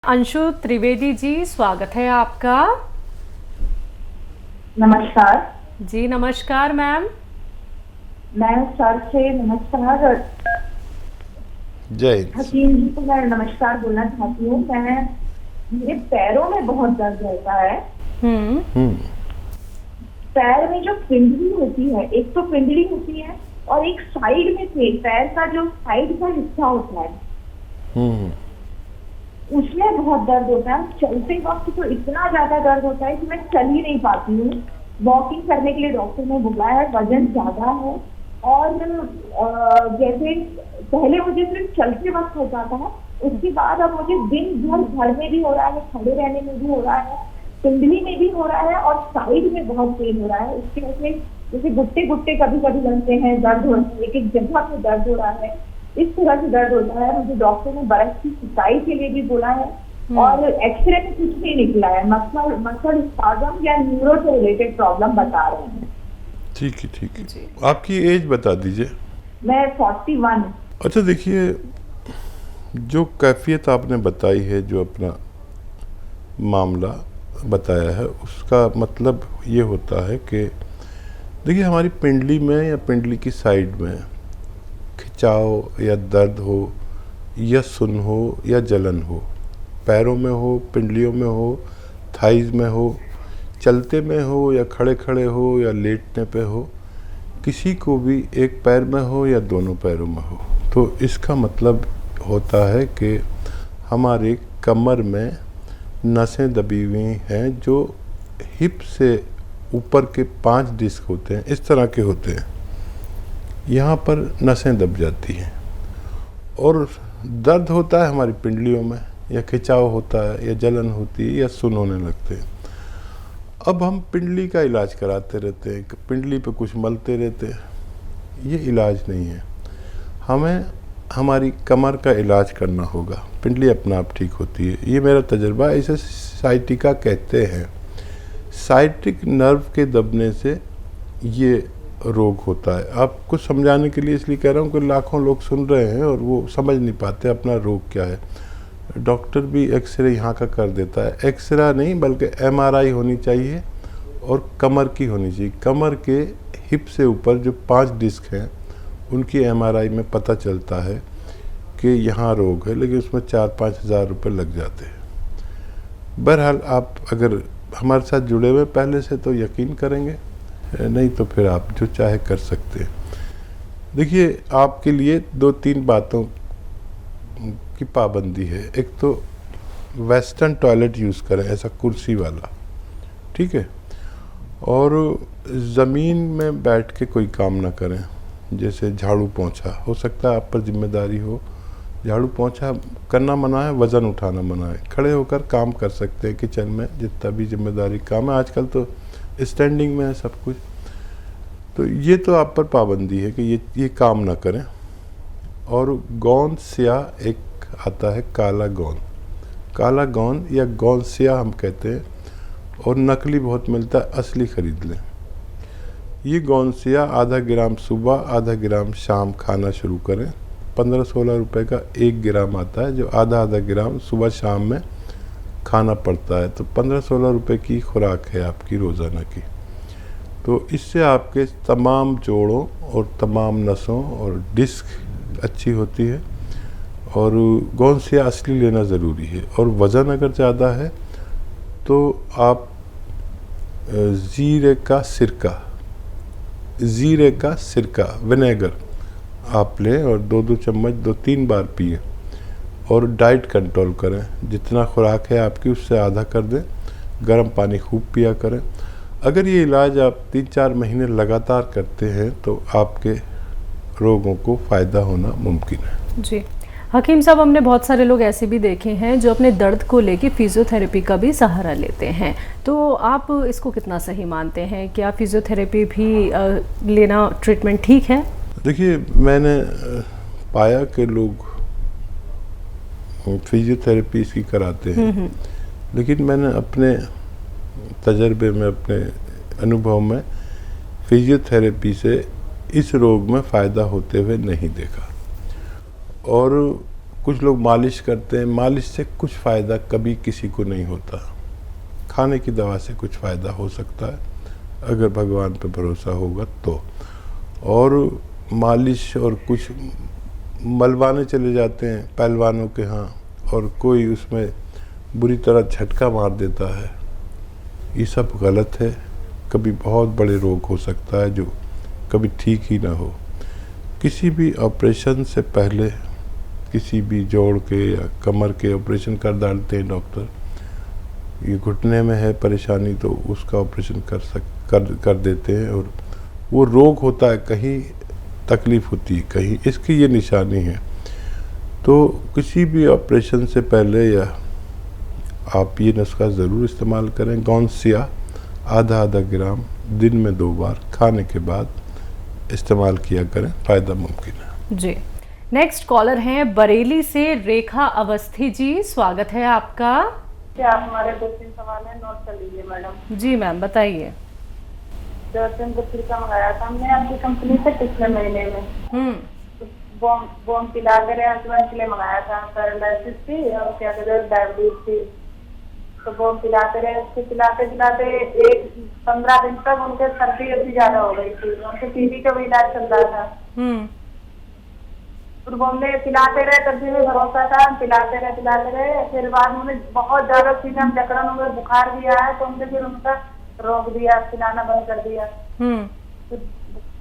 अंशु त्रिवेदी जी, स्वागत है आपका। नमस्कार। जी नमस्कार मैम। मैं सर से नमस्कार जय हिंद। हकीम जी को मैं नमस्कार बोलना चाहती हूँ। मेरे पैरों में बहुत दर्द रहता है। पैर में जो पिंडली होती है, एक तो पिंडली होती है और एक साइड में पैर का जो साइड का हिस्सा होता है उसमें बहुत दर्द होता है। चलते वक्त तो इतना ज्यादा दर्द होता है कि मैं चल ही नहीं पाती हूँ। वॉकिंग करने के लिए डॉक्टर ने बोला है, वजन ज्यादा है। और जैसे पहले मुझे सिर्फ चलते वक्त होता था, उसके बाद अब मुझे दिन भर घर में भी हो रहा है, खड़े रहने में भी हो रहा है, पिंडली में भी हो रहा है और साइड में बहुत पेन हो रहा है। उसकी वजह से जैसे गुट्टे गुट्टे कभी कभी लगते हैं, दर्द हो रहा है, एक एक जगह पे दर्द हो रहा है, इस तरह से दर्द होता है। मुझे डॉक्टर ने बर्फ की सिकाई के लिए भी बोला है और एक्सरे में कुछ नहीं निकला है। मसल स्पाज्म या न्यूरो से रिलेटेड प्रॉब्लम बता रहे हैं। ठीक है। आपकी एज बता दीजिए। मैं 41। अच्छा देखिए, जो कैफियत आपने बताई है, जो अपना मामला बताया है, उसका मतलब ये होता है कि देखिए हमारी पिंडली में या पिंडली की साइड में खिंचाव या दर्द हो या सुन हो या जलन हो, पैरों में हो, पिंडलियों में हो, थाइज में हो, चलते में हो या खड़े खड़े हो या लेटने पे हो, किसी को भी एक पैर में हो या दोनों पैरों में हो, तो इसका मतलब होता है कि हमारे कमर में नसें दबी हुई हैं, जो हिप से ऊपर के 5 डिस्क होते हैं, इस तरह के होते हैं, यहाँ पर नसें दब जाती हैं और दर्द होता है हमारी पिंडलियों में, या खिंचाव होता है या जलन होती है या सुन होने लगते हैं। अब हम पिंडली का इलाज कराते रहते हैं, पिंडली पे कुछ मलते रहते हैं, ये इलाज नहीं है। हमें हमारी कमर का इलाज करना होगा, पिंडली अपना आप ठीक होती है। ये मेरा तजुर्बा है। इसे साइटिका कहते हैं। साइटिक नर्व के दबने से ये रोग होता है। आपको समझाने के लिए इसलिए कह रहा हूँ कि लाखों लोग सुन रहे हैं और वो समझ नहीं पाते अपना रोग क्या है। डॉक्टर भी एक्सरे यहाँ का कर देता है। एक्सरे नहीं बल्कि MRI होनी चाहिए और कमर की होनी चाहिए। कमर के हिप से ऊपर जो 5 डिस्क हैं उनकी MRI में पता चलता है कि यहाँ रोग है, लेकिन उसमें 4-5 हज़ार रुपये लग जाते हैं। बहरहाल आप अगर हमारे साथ जुड़े हुए पहले से तो यकीन करेंगे, नहीं तो फिर आप जो चाहे कर सकते हैं। देखिए आपके लिए 2-3 बातों की पाबंदी है। एक तो वेस्टर्न टॉयलेट यूज़ करें, ऐसा कुर्सी वाला, ठीक है, और ज़मीन में बैठ के कोई काम ना करें, जैसे झाड़ू पोंछा। हो सकता है आप पर जिम्मेदारी हो, झाड़ू पोंछा करना मना है, वज़न उठाना मना है। खड़े होकर काम कर सकते हैं किचन में, जितना भी जिम्मेदारी काम है। आजकल तो स्टैंडिंग में है सब कुछ, तो ये तो आप पर पाबंदी है कि ये काम ना करें। और गोंद स्याह एक आता है, काला गोंद या गोंद स्याह हम कहते हैं, और नकली बहुत मिलता है, असली खरीद लें। ये गोंद स्याह आधा ग्राम सुबह, आधा ग्राम शाम खाना शुरू करें। 15-16 रुपए का 1 ग्राम आता है, जो आधा ग्राम सुबह शाम में खाना पड़ता है। तो 15-16 रुपए की खुराक है आपकी रोज़ाना की। तो इससे आपके तमाम जोड़ों और तमाम नसों और डिस्क अच्छी होती है। और गोंद से असली लेना ज़रूरी है। और वज़न अगर ज़्यादा है तो आप ज़ीरे का सिरका विनेगर आप लें और 2-2 चम्मच 2-3 बार पिए। और डाइट कंट्रोल करें, जितना खुराक है आपकी उससे आधा कर दें। गर्म पानी खूब पिया करें। अगर ये इलाज आप 3-4 महीने लगातार करते हैं तो आपके रोगों को फ़ायदा होना मुमकिन है। जी हकीम साहब, हमने बहुत सारे लोग ऐसे भी देखे हैं जो अपने दर्द को लेके फिजियोथेरेपी का भी सहारा लेते हैं, तो आप इसको कितना सही मानते हैं? क्या फिजियोथेरेपी भी लेना ट्रीटमेंट ठीक है? देखिए, मैंने पाया कि लोग फिजियोथेरेपी इसकी कराते हैं, लेकिन मैंने अपने तजर्बे में, अपने अनुभव में फिजियोथेरेपी से इस रोग में फ़ायदा होते हुए नहीं देखा। और कुछ लोग मालिश करते हैं, मालिश से कुछ फ़ायदा कभी किसी को नहीं होता। खाने की दवा से कुछ फ़ायदा हो सकता है अगर भगवान पर भरोसा होगा तो। और मालिश और कुछ मलबाने चले जाते हैं पहलवानों के यहाँ और कोई उसमें बुरी तरह झटका मार देता है, ये सब गलत है। कभी बहुत बड़े रोग हो सकता है जो कभी ठीक ही ना हो। किसी भी ऑपरेशन से पहले किसी भी जोड़ के या कमर के ऑपरेशन कर डालते हैं डॉक्टर। ये घुटने में है परेशानी तो उसका ऑपरेशन कर देते हैं, और वो रोग होता है, कहीं तकलीफ़ होती है, कहीं इसकी ये निशानी है। तो किसी भी ऑपरेशन से पहले या आप ये नुस्खा ज़रूर इस्तेमाल करें। गौंसिया आधा ग्राम दिन में 2 बार खाने के बाद इस्तेमाल किया करें, फ़ायदा मुमकिन है। जी, नेक्स्ट कॉलर हैं बरेली से रेखा अवस्थी जी, स्वागत है आपका। क्या आप हमारे 2-3 सवाल है नोट कर लीजिए मैडम। जी मैम बताइए। दर्जन का मंगाया था हमने आपकी कंपनी से पिछले महीने में। बॉम पिला कर हस्बैंड के लिए मंगाया था, पैरालिसिस थी और क्या कहते हैं डायबिटीज थी। तो बॉम पिलाते रहे, उसको पिलाते पिलाते 15 दिन तक उनके सर्दी अभी ज्यादा हो गई थी। उनके टीबी का भी इलाज चल रहा था। फिर बॉम में पिलाते रहे, तब भी भरोसा था, पिलाते रहे। फिर बाद में बहुत ज्यादा सीने में जकड़न हो गए, बुखार भी आया तो हमने फिर उनका रोक दिया, पिलाना बंद कर दिया।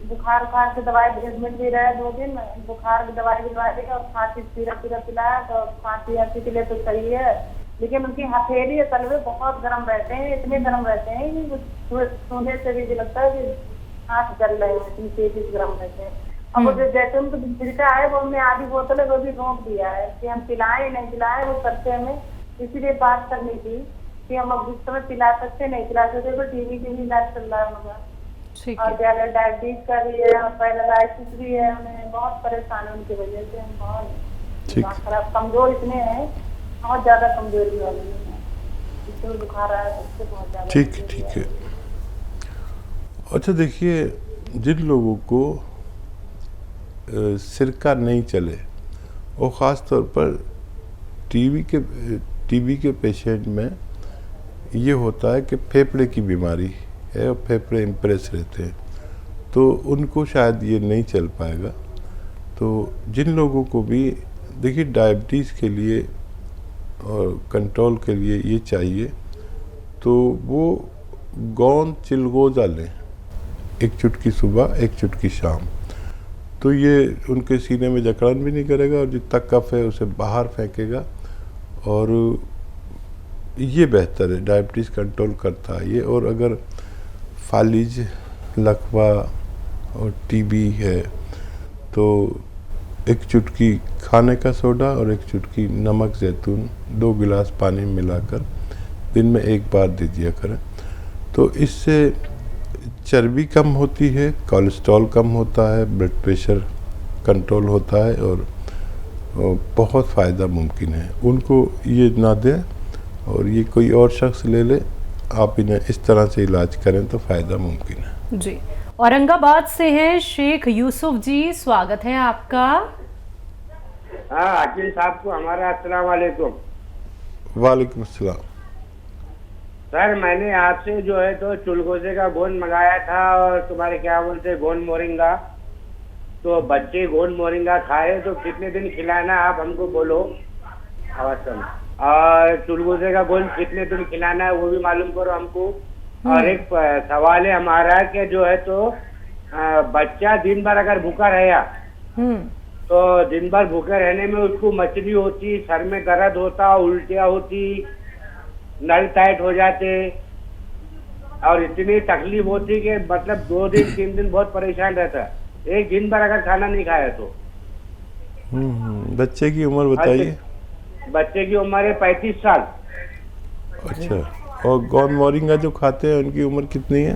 बुखार से दवाई एडमिट भी रहे 2 दिन, बुखार की दवाई दी और खांसी सिरप पिलाया तो खांसी के लिए तो सही है, लेकिन उनकी हथेली और तलवे बहुत गर्म रहते हैं, इतने गर्म रहते हैं कि सोने से भी लगता है कि हाथ जल रहे हैं, इतनी तेजी गर्म रहते हैं। और वो जो जैतून का छिलका है वो हमने आधी बोतल है वो भी रोक दिया है कि हम पिलाएं नहीं पिलाएं, वो करते हमें इसीलिए बात करनी थी कि हम अब जिस समय पिला सकते नहीं पिला सकते। तो टीवी के भी इलाज चल रहा है होगा और ज्यादा डायबिटीज का भी है और पैरालाइसिस भी है, हमें बहुत परेशान है उनकी वजह से। हम बहुत खराब कमजोर इतने हैं, बहुत ज्यादा कमजोरी वाली है, इसमें बुखार आया उससे बहुत ज्यादा। ठीक है। अच्छा देखिए, जिन लोगों को सिरका नहीं चले और ख़ास तौर पर टीबी के पेशेंट में ये होता है कि फेफड़े की बीमारी है और फेफड़े इम्प्रेस रहते हैं, तो उनको शायद ये नहीं चल पाएगा। तो जिन लोगों को भी देखिए डायबिटीज़ के लिए और कंट्रोल के लिए ये चाहिए तो वो गोंद चिलगोज़ा लें, 1 चुटकी सुबह 1 चुटकी शाम। तो ये उनके सीने में जकड़न भी नहीं करेगा और जितना कफ है उसे बाहर फेंकेगा और ये बेहतर है, डायबिटीज़ कंट्रोल करता है ये। और अगर फालिज, लकवा और टीबी है तो 1 चुटकी खाने का सोडा और 1 चुटकी नमक जैतून 2 गिलास पानी मिलाकर दिन में 1 बार दे दिया करें। तो इससे चर्बी कम होती है, कोलेस्ट्रॉल कम होता है, ब्लड प्रेशर कंट्रोल होता है और बहुत फ़ायदा मुमकिन है। उनको ये ना दें और ये कोई और शख्स ले ले, आप इन्हें इस तरह से इलाज करें तो फ़ायदा मुमकिन है। जी, औरंगाबाद से हैं शेख यूसुफ जी, स्वागत है आपका। हाँ अकील साहब को हमारा अस्सलाम वालेकुम। वालेकुम अस्सलाम। सर मैंने आपसे जो है तो चुलगोजे का गोंद मंगाया था और तुम्हारे क्या बोलते गोंद मोरिंगा, तो बच्चे गोंद मोरिंगा खाए तो कितने दिन खिलाना आप हमको बोलो अवश्य, और चुलगोजे का गोंद कितने दिन खिलाना है वो भी मालूम करो हमको। और एक सवाल है हमारा कि जो है तो बच्चा दिन भर अगर भूखा रहा तो दिन भर भूखे रहने में उसको मछली होती, सर में दर्द होता, उल्टियाँ होती, नल टाइट हो जाते और इतनी तकलीफ होती कि मतलब 2 दिन 3 दिन बहुत परेशान रहता, एक दिन भर अगर खाना नहीं खाया तो। बच्चे की उम्र बताइए। बच्चे की उम्र है 35 साल। अच्छा, और गोंद मोरिंगा जो खाते हैं उनकी उम्र कितनी है?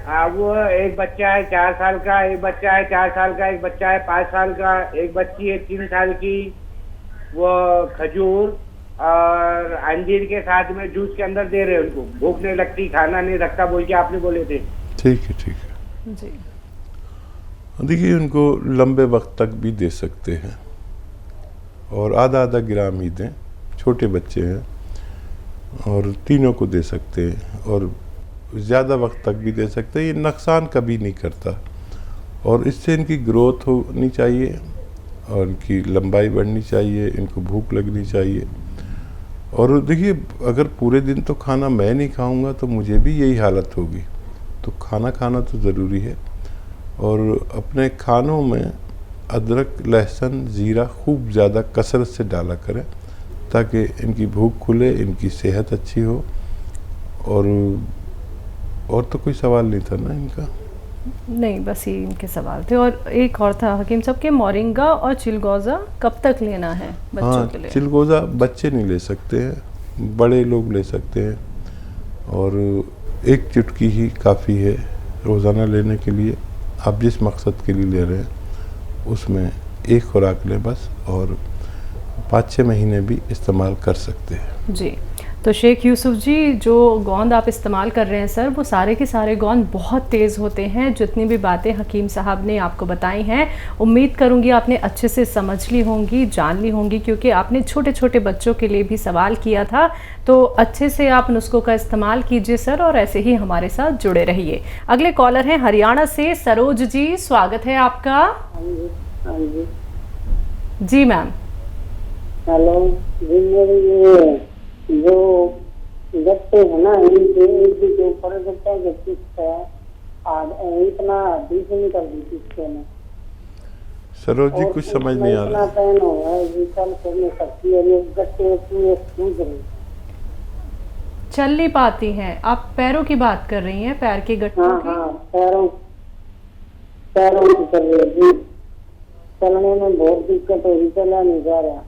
हाँ वो एक बच्चा है 4 साल का, एक बच्चा है 4 साल का, एक बच्चा है 5 साल का, एक बच्ची है 3 साल की। वो खजूर और अंजीर के साथ में जूस के अंदर दे रहे हैं, उनको भूख नहीं लगती, खाना नहीं लगता बोल के आपने बोले थे। ठीक है जी। देखिए उनको लंबे वक्त तक भी दे सकते हैं और आधा आधा ग्राम ही दें, छोटे बच्चे हैं और तीनों को दे सकते हैं और ज़्यादा वक्त तक भी दे सकते हैं। ये नुकसान कभी नहीं करता और इससे इनकी ग्रोथ होनी चाहिए और इनकी लंबाई बढ़नी चाहिए, इनको भूख लगनी चाहिए। और देखिए, अगर पूरे दिन तो खाना मैं नहीं खाऊंगा तो मुझे भी यही हालत होगी, तो खाना खाना तो ज़रूरी है। और अपने खानों में अदरक, लहसुन, ज़ीरा खूब ज़्यादा कसरत से डाला करें ताकि इनकी भूख खुले, इनकी सेहत अच्छी हो। और तो कोई सवाल नहीं था ना इनका? नहीं, बस ये इनके सवाल थे। और एक और था हकीम साहब के, मोरिंगा और चिलगोज़ा कब तक लेना है बच्चों के लिए? चिलगोज़ा बच्चे नहीं ले सकते हैं, बड़े लोग ले सकते हैं और एक चुटकी ही काफ़ी है रोज़ाना लेने के लिए। आप जिस मकसद के लिए ले रहे हैं उसमें एक खुराक लें बस, और 5-6 महीने भी इस्तेमाल कर सकते हैं। जी, तो शेख यूसुफ जी, जो गोंद आप इस्तेमाल कर रहे हैं सर, वो सारे के सारे गोंद बहुत तेज़ होते हैं। जितनी भी बातें हकीम साहब ने आपको बताई हैं, उम्मीद करूंगी आपने अच्छे से समझ ली होंगी, जान ली होंगी, क्योंकि आपने छोटे छोटे बच्चों के लिए भी सवाल किया था। तो अच्छे से आप नुस्खों का इस्तेमाल कीजिए सर, और ऐसे ही हमारे साथ जुड़े रहिए। अगले कॉलर हैं हरियाणा से सरोज जी, स्वागत है आपका। जी मैम। हेलो जी, मेरी ये जो गट्टे है ना, इनके एक भी जो ऊपर गट्टा जो किस्त है इतना 20 निकल दी किस्ते में। सरोज जी, कुछ समझ नहीं आ रहा। पैन हो है जी, चल करने सकती है, ये गट्टे पूरे सूझ रहे, चल नहीं पाती हैं। आप पैरों की बात कर रही हैं, पैर के गट्टों की? हाँ, पैरों की कर रही है जी, चलने में बहुत दिक्कत हो रही, चला नहीं जा रहा।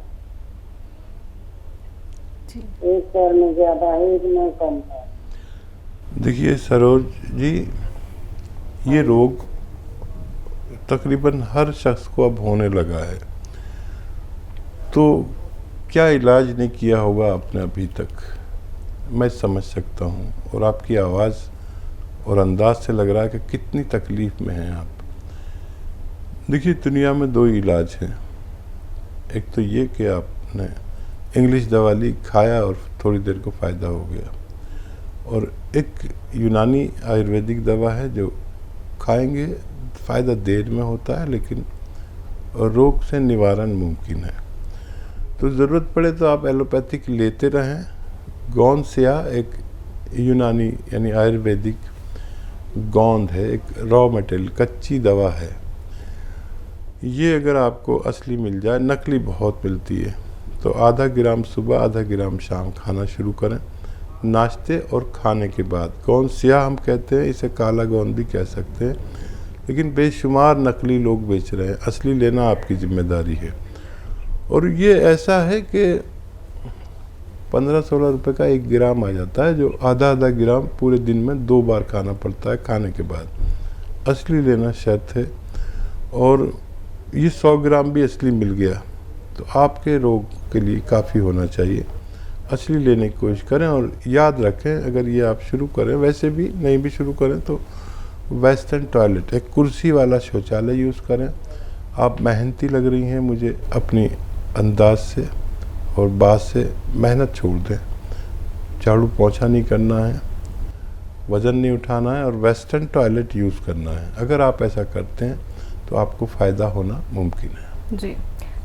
एक पैर में ज्यादा है, एक में कम है। देखिए सरोज जी, ये रोग तकरीबन हर शख्स को अब होने लगा है, तो क्या इलाज नहीं किया होगा आपने अभी तक, मैं समझ सकता हूँ। और आपकी आवाज़ और अंदाज से लग रहा है कि कितनी तकलीफ़ में हैं आप। देखिए, दुनिया में 2 इलाज हैं। एक तो ये कि आपने इंग्लिश दवा ली, खाया और थोड़ी देर को फ़ायदा हो गया, और एक यूनानी आयुर्वेदिक दवा है जो खाएंगे फ़ायदा देर में होता है, लेकिन रोग से निवारण मुमकिन है। तो ज़रूरत पड़े तो आप एलोपैथिक लेते रहें। गोंद स्या एक यूनानी यानी आयुर्वेदिक गोंद है, एक रॉ मटेरियल, कच्ची दवा है। ये अगर आपको असली मिल जाए, नकली बहुत मिलती है, तो आधा ग्राम सुबह, आधा ग्राम शाम खाना शुरू करें, नाश्ते और खाने के बाद। गोंद स्या हम कहते हैं, इसे काला गोंद भी कह सकते हैं, लेकिन बेशुमार नकली लोग बेच रहे हैं। असली लेना आपकी जिम्मेदारी है। और ये ऐसा है कि 15-16 रुपए का 1 ग्राम आ जाता है, जो आधा आधा ग्राम पूरे दिन में 2 बार खाना पड़ता है खाने के बाद। असली लेना शर्त है। और ये 100 ग्राम भी असली मिल गया तो आपके रोग के लिए काफ़ी होना चाहिए। असली लेने की कोशिश करें, और याद रखें, अगर ये आप शुरू करें, वैसे भी नहीं भी शुरू करें, तो वेस्टर्न टॉयलेट, एक कुर्सी वाला शौचालय यूज़ करें। आप मेहनती लग रही हैं मुझे, अपनी अंदाज से और बात से मेहनत छोड़ दें। झाड़ू पोंछा नहीं करना है, वज़न नहीं उठाना है, और वेस्टर्न टॉयलेट यूज़ करना है। अगर आप ऐसा करते हैं तो आपको फ़ायदा होना मुमकिन है। जी,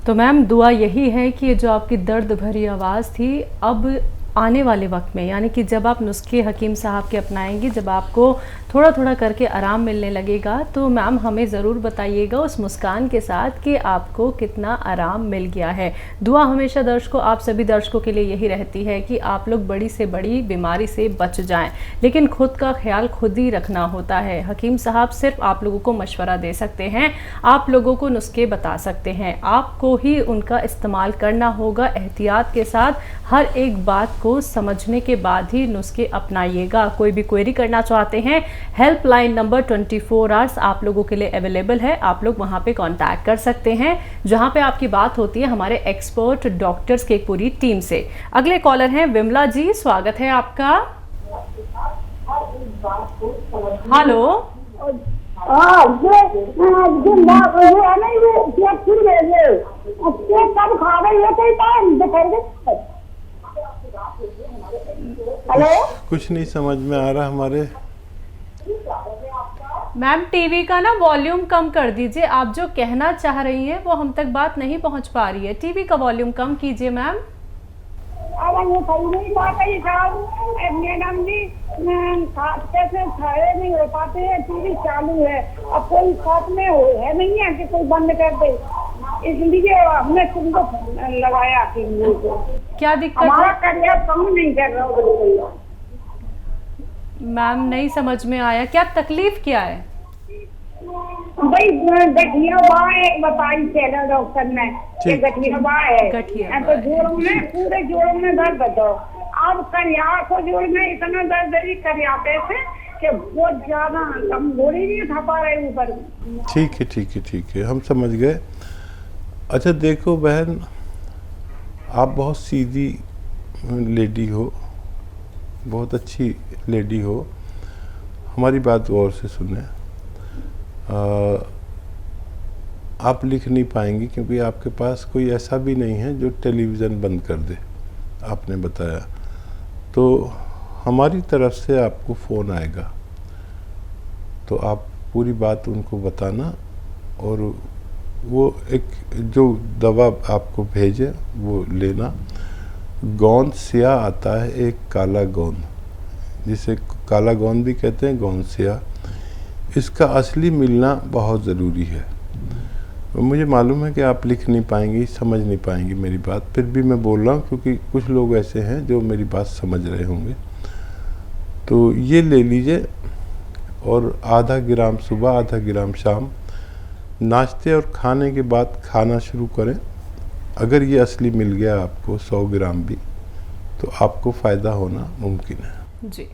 तो मैम दुआ यही है कि जो आपकी दर्द भरी आवाज़ थी, अब आने वाले वक्त में, यानी कि जब आप नुस्खे हकीम साहब के अपनाएंगी, जब आपको थोड़ा थोड़ा करके आराम मिलने लगेगा, तो मैम हमें ज़रूर बताइएगा उस मुस्कान के साथ कि आपको कितना आराम मिल गया है। दुआ हमेशा दर्शकों, आप सभी दर्शकों के लिए यही रहती है कि आप लोग बड़ी से बड़ी बीमारी से बच जाएं, लेकिन खुद का ख्याल खुद ही रखना होता है। हकीम साहब सिर्फ आप लोगों को मशवरा दे सकते हैं, आप लोगों को नुस्खे बता सकते हैं, आपको ही उनका इस्तेमाल करना होगा एहतियात के साथ। हर एक बात को समझने के बाद ही नुस्खे अपनाइएगा। कोई भी क्वेरी करना चाहते हैं, हेल्पलाइन नंबर 24 आवर्स आप लोगों के लिए अवेलेबल है। आप लोग वहां पे कांटेक्ट कर सकते हैं, जहां पे आपकी बात होती है हमारे एक्सपर्ट डॉक्टर्स की एक पूरी टीम से। अगले कॉलर हैं विमला जी, स्वागत है आपका। हेलो। उसके सब खा रही है कोई टाइम दोपहर के। हेलो, कुछ नहीं समझ में आ रहा हमारे। मैम टीवी का ना वॉल्यूम कम कर दीजिए, आप जो कहना चाह रही हैं वो हम तक बात नहीं पहुंच पा रही है। टीवी का वॉल्यूम कम कीजिए मैम। अरे वो सही नहीं बात है साहब, मैडम जी खाते से खड़े नहीं हो पाते हैं, टीवी चालू है, अब कोई साथ में है नहीं है कि कोई बंद कर दे, इसलिए हमने तुमको लगाया टीवी को। क्या दिक्कत हमारा है करियर कम नहीं कर रहा बिल्कुल। मैम? नहीं समझ में आया, क्या तकलीफ क्या है? भाई गठिया बाँ एक बताई चेहरा डॉक्टर ने कि गठिया बाँ है, तो जोड़ों में पूरे जोड़ों में दर्द है। अब करिया को जोड़ में इतना दर्द है करियाते से कि बहुत ज्यादा कमजोरी नहीं था पा रहे ऊपर। ठीक है ठीक है ठीक है, हम समझ गए। अच्छा देखो बहन, आप बहुत सीधी लेडी हो, बहुत अच्छी लेडी हो, हमारी बात गौर से सुने। आप लिख नहीं पाएंगी क्योंकि आपके पास कोई ऐसा भी नहीं है जो टेलीविज़न बंद कर दे, आपने बताया। तो हमारी तरफ से आपको फ़ोन आएगा, तो आप पूरी बात उनको बताना, और वो एक जो दवा आपको भेजे वो लेना। गोंद सिया आता है, एक काला गोंद, जिसे काला गोंद भी कहते हैं, गोंद सिया, इसका असली मिलना बहुत ज़रूरी है। मुझे मालूम है कि आप लिख नहीं पाएंगी, समझ नहीं पाएंगी मेरी बात, फिर भी मैं बोल रहा हूँ क्योंकि कुछ लोग ऐसे हैं जो मेरी बात समझ रहे होंगे। तो ये ले लीजिए, और आधा ग्राम सुबह, आधा ग्राम शाम, नाश्ते और खाने के बाद खाना शुरू करें। अगर ये असली मिल गया आपको 100 ग्राम भी, तो आपको फ़ायदा होना मुमकिन है। जी।